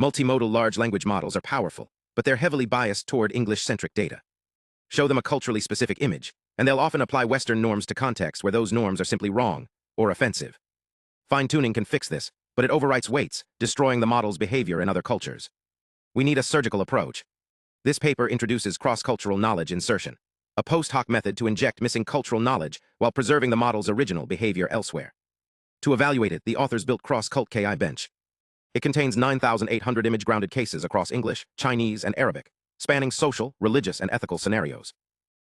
Multimodal large language models are powerful, but they're heavily biased toward English-centric data. Show them a culturally specific image, and they'll often apply Western norms to contexts where those norms are simply wrong or offensive. Fine-tuning can fix this, but it overwrites weights, destroying the model's behavior in other cultures. We need a surgical approach. This paper introduces cross-cultural knowledge insertion, a post hoc method to inject missing cultural knowledge while preserving the model's original behavior elsewhere. To evaluate it, the authors built CrossCult-KIBench. It contains 9,800 image-grounded cases across English, Chinese, and Arabic, spanning social, religious, and ethical scenarios.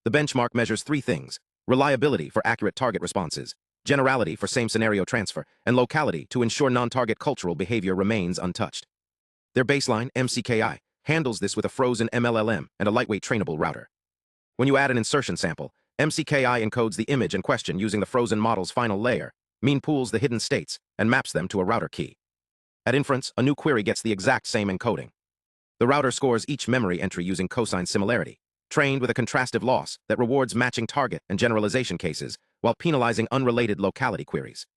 The benchmark measures three things: reliability for accurate target responses, generality for same-scenario transfer, and locality to ensure non-target cultural behavior remains untouched. Their baseline, MCKI, handles this with a frozen MLLM and a lightweight trainable router. When you add an insertion sample, MCKI encodes the image in question using the frozen model's final layer, mean pools the hidden states, and maps them to a router key. At inference, a new query gets the exact same encoding. The router scores each memory entry using cosine similarity, trained with a contrastive loss that rewards matching target and generalization cases while penalizing unrelated locality queries.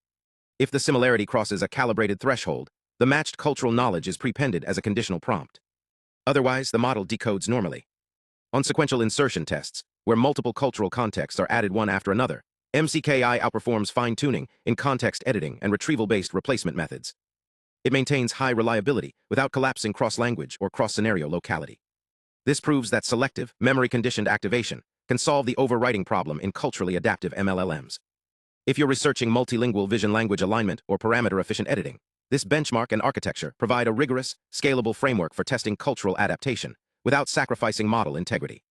If the similarity crosses a calibrated threshold, the matched cultural knowledge is prepended as a conditional prompt. Otherwise, the model decodes normally. On sequential insertion tests, where multiple cultural contexts are added one after another, MCKI outperforms fine-tuning in context editing and retrieval-based replacement methods. It maintains high reliability without collapsing cross-language or cross-scenario locality. This proves that selective, memory-conditioned activation can solve the overwriting problem in culturally adaptive MLLMs. If you're researching multilingual vision-language alignment or parameter-efficient editing, this benchmark and architecture provide a rigorous, scalable framework for testing cultural adaptation without sacrificing model integrity.